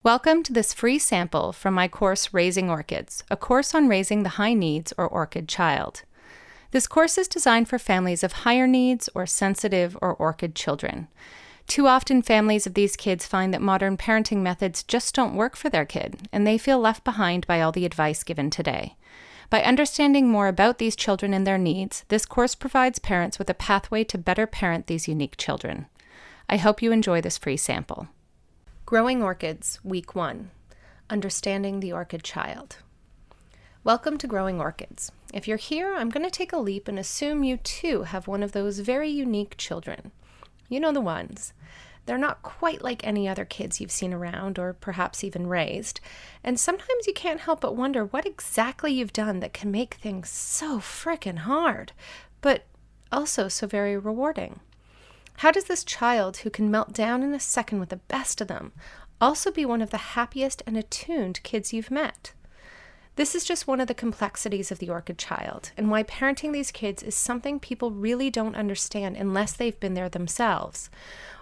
Welcome to this free sample from my course Raising Orchids, a course on raising the high needs or orchid child. This course is designed for families of higher needs or sensitive or orchid children. Too often families of these kids find that modern parenting methods just don't work for their kid, and they feel left behind by all the advice given today. By understanding more about these children and their needs, this course provides parents with a pathway to better parent these unique children. I hope you enjoy this free sample. Growing Orchids, Week 1. Understanding the Orchid Child. Welcome to Growing Orchids. If you're here, I'm going to take a leap and assume you too have one of those very unique children. You know the ones. They're not quite like any other kids you've seen around or perhaps even raised, and sometimes you can't help but wonder what exactly you've done that can make things so frickin' hard, but also so very rewarding. How does this child, who can melt down in a second with the best of them, also be one of the happiest and attuned kids you've met? This is just one of the complexities of the orchid child, and why parenting these kids is something people really don't understand unless they've been there themselves.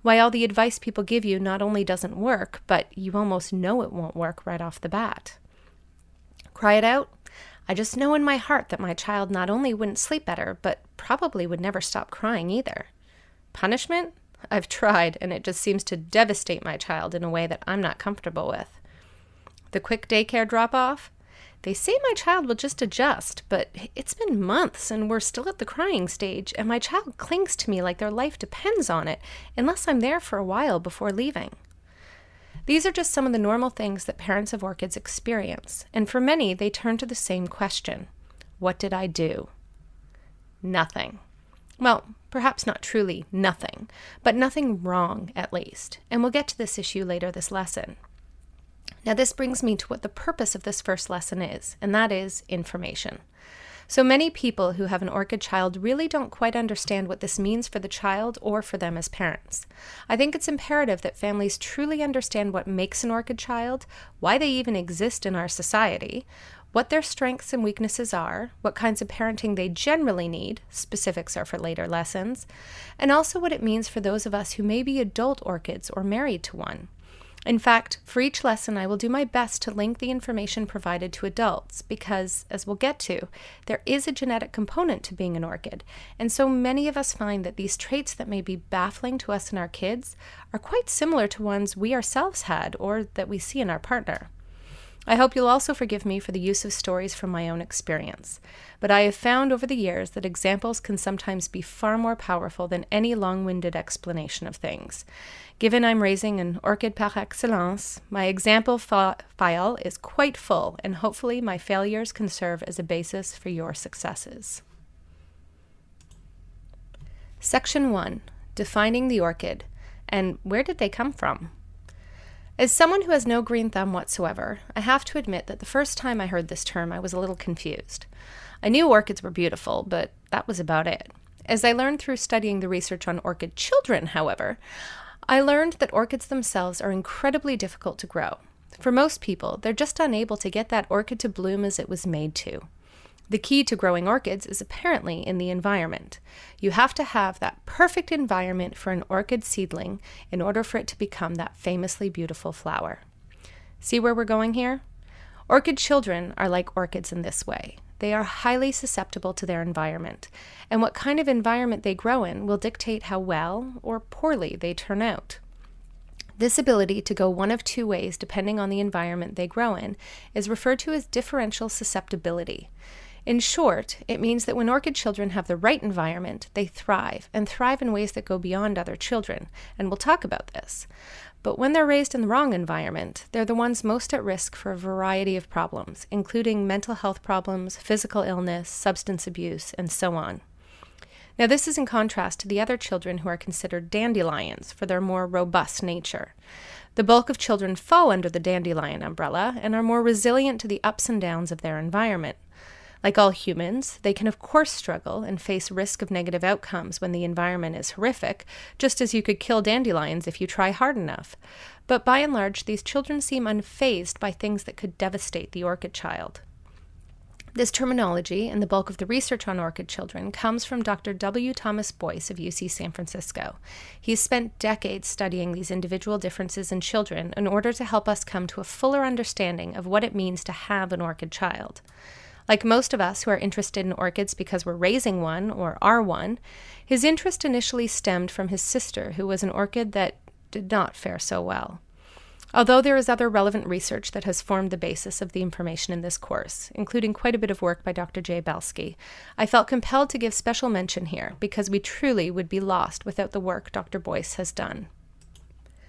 Why all the advice people give you not only doesn't work, but you almost know it won't work right off the bat. Cry it out? I just know in my heart that my child not only wouldn't sleep better, but probably would never stop crying either. Punishment? I've tried, and it just seems to devastate my child in a way that I'm not comfortable with. The quick daycare drop-off? They say my child will just adjust, but it's been months and we're still at the crying stage, and my child clings to me like their life depends on it, unless I'm there for a while before leaving. These are just some of the normal things that parents of orchids experience, and for many, they turn to the same question. What did I do? Nothing. Well, perhaps not truly nothing, but nothing wrong at least, and we'll get to this issue later this lesson. Now this brings me to what the purpose of this first lesson is, and that is information. So many people who have an orchid child really don't quite understand what this means for the child or for them as parents. I think it's imperative that families truly understand what makes an orchid child, why they even exist in our society, what their strengths and weaknesses are, what kinds of parenting they generally need, specifics are for later lessons, and also what it means for those of us who may be adult orchids or married to one. In fact, for each lesson I will do my best to link the information provided to adults because, as we'll get to, there is a genetic component to being an orchid, and so many of us find that these traits that may be baffling to us and our kids are quite similar to ones we ourselves had or that we see in our partner. I hope you'll also forgive me for the use of stories from my own experience, but I have found over the years that examples can sometimes be far more powerful than any long-winded explanation of things. Given I'm raising an orchid par excellence, my example file is quite full, and hopefully my failures can serve as a basis for your successes. Section 1. Defining the orchid, and where did they come from? As someone who has no green thumb whatsoever, I have to admit that the first time I heard this term I was a little confused. I knew orchids were beautiful, but that was about it. As I learned through studying the research on orchid children, however, I learned that orchids themselves are incredibly difficult to grow. For most people, they're just unable to get that orchid to bloom as it was made to. The key to growing orchids is apparently in the environment. You have to have that perfect environment for an orchid seedling in order for it to become that famously beautiful flower. See where we're going here? Orchid children are like orchids in this way. They are highly susceptible to their environment, and what kind of environment they grow in will dictate how well or poorly they turn out. This ability to go one of two ways depending on the environment they grow in is referred to as differential susceptibility. In short, it means that when orchid children have the right environment, they thrive, and thrive in ways that go beyond other children, and we'll talk about this. But when they're raised in the wrong environment, they're the ones most at risk for a variety of problems, including mental health problems, physical illness, substance abuse, and so on. Now this is in contrast to the other children who are considered dandelions for their more robust nature. The bulk of children fall under the dandelion umbrella and are more resilient to the ups and downs of their environment. Like all humans, they can of course struggle and face risk of negative outcomes when the environment is horrific, just as you could kill dandelions if you try hard enough. But by and large, these children seem unfazed by things that could devastate the orchid child. This terminology and the bulk of the research on orchid children comes from Dr. W. Thomas Boyce of UC San Francisco. He's spent decades studying these individual differences in children in order to help us come to a fuller understanding of what it means to have an orchid child. Like most of us who are interested in orchids because we're raising one or are one, his interest initially stemmed from his sister, who was an orchid that did not fare so well. Although there is other relevant research that has formed the basis of the information in this course, including quite a bit of work by Dr. Jay Belsky, I felt compelled to give special mention here because we truly would be lost without the work Dr. Boyce has done.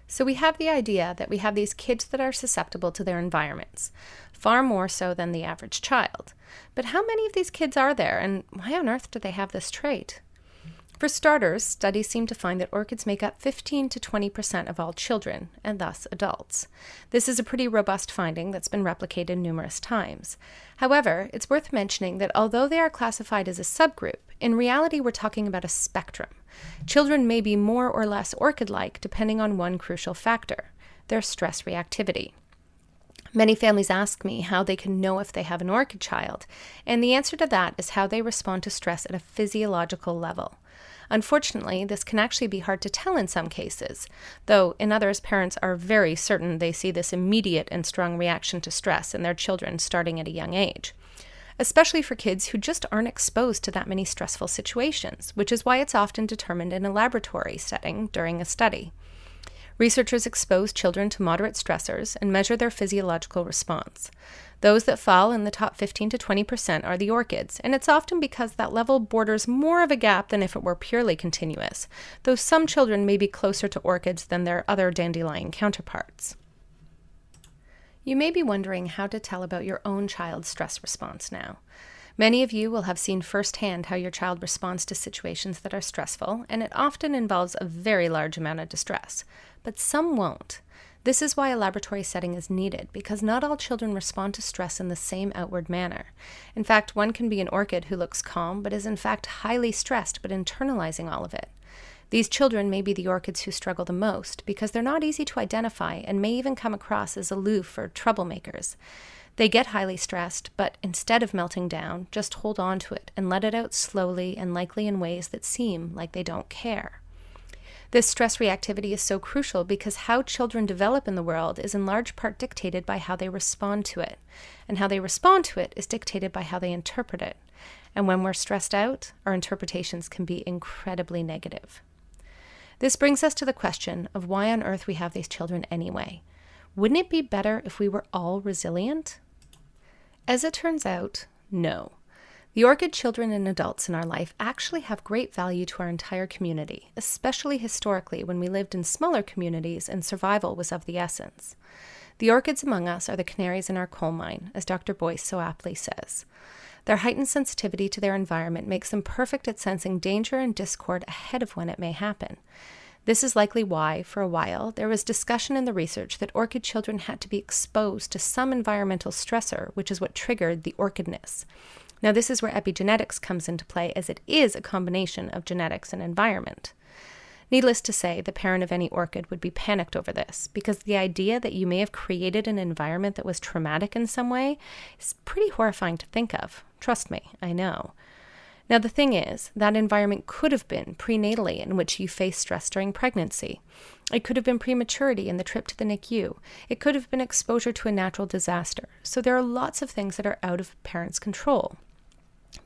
So we have the idea that we have these kids that are susceptible to their environments, far more so than the average child. But how many of these kids are there, and why on earth do they have this trait? For starters, studies seem to find that orchids make up 15 to 20% of all children, and thus adults. This is a pretty robust finding that's been replicated numerous times. However, it's worth mentioning that although they are classified as a subgroup, in reality we're talking about a spectrum. Children may be more or less orchid-like depending on one crucial factor, their stress reactivity. Many families ask me how they can know if they have an orchid child, and the answer to that is how they respond to stress at a physiological level. Unfortunately, this can actually be hard to tell in some cases, though in others, parents are very certain they see this immediate and strong reaction to stress in their children starting at a young age, especially for kids who just aren't exposed to that many stressful situations, which is why it's often determined in a laboratory setting during a study. Researchers expose children to moderate stressors and measure their physiological response. Those that fall in the top 15 to 20% are the orchids, and it's often because that level borders more of a gap than if it were purely continuous, though some children may be closer to orchids than their other dandelion counterparts. You may be wondering how to tell about your own child's stress response now. Many of you will have seen firsthand how your child responds to situations that are stressful, and it often involves a very large amount of distress, but some won't. This is why a laboratory setting is needed, because not all children respond to stress in the same outward manner. In fact, one can be an orchid who looks calm, but is in fact highly stressed, but internalizing all of it. These children may be the orchids who struggle the most, because they're not easy to identify and may even come across as aloof or troublemakers. They get highly stressed, but instead of melting down, just hold on to it and let it out slowly and likely in ways that seem like they don't care. This stress reactivity is so crucial because how children develop in the world is in large part dictated by how they respond to it, and how they respond to it is dictated by how they interpret it. And when we're stressed out, our interpretations can be incredibly negative. This brings us to the question of why on earth we have these children anyway. Wouldn't it be better if we were all resilient? As it turns out, no. The orchid children and adults in our life actually have great value to our entire community, especially historically when we lived in smaller communities and survival was of the essence. The orchids among us are the canaries in our coal mine, as Dr. Boyce so aptly says. Their heightened sensitivity to their environment makes them perfect at sensing danger and discord ahead of when it may happen. This is likely why, for a while, there was discussion in the research that orchid children had to be exposed to some environmental stressor, which is what triggered the orchidness. Now, this is where epigenetics comes into play, as it is a combination of genetics and environment. Needless to say, the parent of any orchid would be panicked over this, because the idea that you may have created an environment that was traumatic in some way is pretty horrifying to think of. Trust me, I know. Now, the thing is, that environment could have been prenatally in which you faced stress during pregnancy. It could have been prematurity in the trip to the NICU. It could have been exposure to a natural disaster. So there are lots of things that are out of parents' control.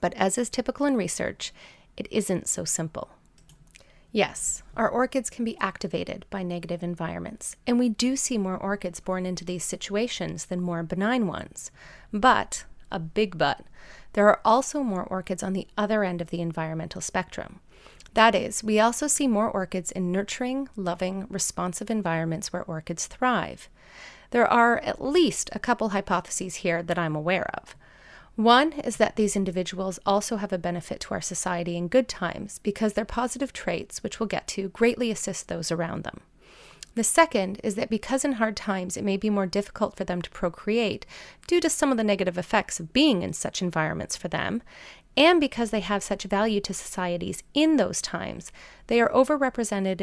But as is typical in research, it isn't so simple. Yes, our orchids can be activated by negative environments, and we do see more orchids born into these situations than more benign ones. But, a big but, there are also more orchids on the other end of the environmental spectrum. That is, we also see more orchids in nurturing, loving, responsive environments where orchids thrive. There are at least a couple hypotheses here that I'm aware of. One is that these individuals also have a benefit to our society in good times because their positive traits, which we'll get to, greatly assist those around them. The second is that because in hard times it may be more difficult for them to procreate due to some of the negative effects of being in such environments for them, and because they have such value to societies in those times, they are overrepresented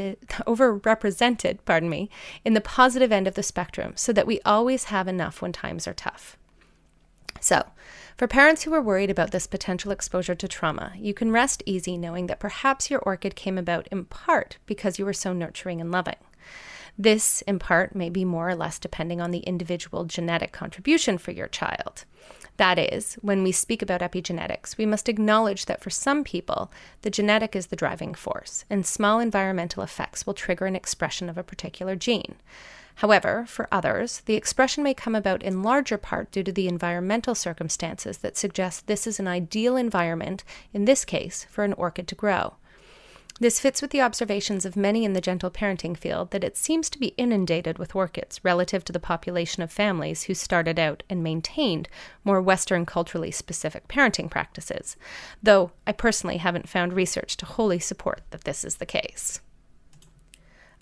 in the positive end of the spectrum so that we always have enough when times are tough. So, for parents who are worried about this potential exposure to trauma, you can rest easy knowing that perhaps your orchid came about in part because you were so nurturing and loving. This, in part, may be more or less depending on the individual genetic contribution for your child. That is, when we speak about epigenetics, we must acknowledge that for some people, the genetic is the driving force, and small environmental effects will trigger an expression of a particular gene. However, for others, the expression may come about in larger part due to the environmental circumstances that suggest this is an ideal environment, in this case, for an orchid to grow. This fits with the observations of many in the gentle parenting field that it seems to be inundated with orchids relative to the population of families who started out and maintained more Western culturally specific parenting practices, though I personally haven't found research to wholly support that this is the case.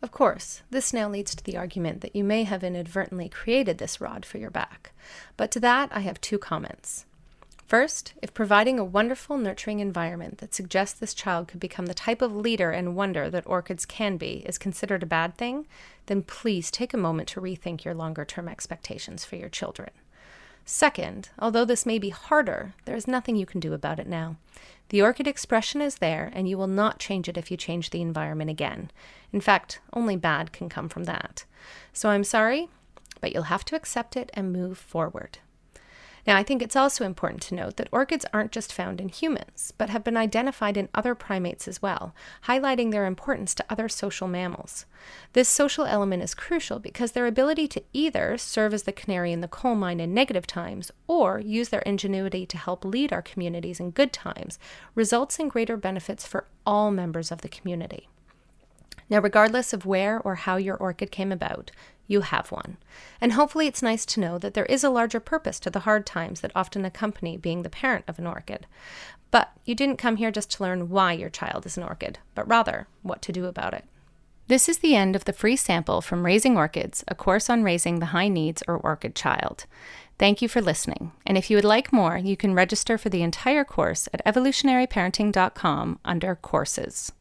Of course, this now leads to the argument that you may have inadvertently created this rod for your back, but to that I have two comments. First, if providing a wonderful, nurturing environment that suggests this child could become the type of leader and wonder that orchids can be is considered a bad thing, then please take a moment to rethink your longer-term expectations for your children. Second, although this may be harder, there is nothing you can do about it now. The orchid expression is there, and you will not change it if you change the environment again. In fact, only bad can come from that. So I'm sorry, but you'll have to accept it and move forward. Now, I think it's also important to note that orchids aren't just found in humans, but have been identified in other primates as well, highlighting their importance to other social mammals. This social element is crucial because their ability to either serve as the canary in the coal mine in negative times or use their ingenuity to help lead our communities in good times results in greater benefits for all members of the community. Now, regardless of where or how your orchid came about, you have one. And hopefully it's nice to know that there is a larger purpose to the hard times that often accompany being the parent of an orchid. But you didn't come here just to learn why your child is an orchid, but rather what to do about it. This is the end of the free sample from Raising Orchids, a course on raising the high needs or orchid child. Thank you for listening. And if you would like more, you can register for the entire course at evolutionaryparenting.com under courses.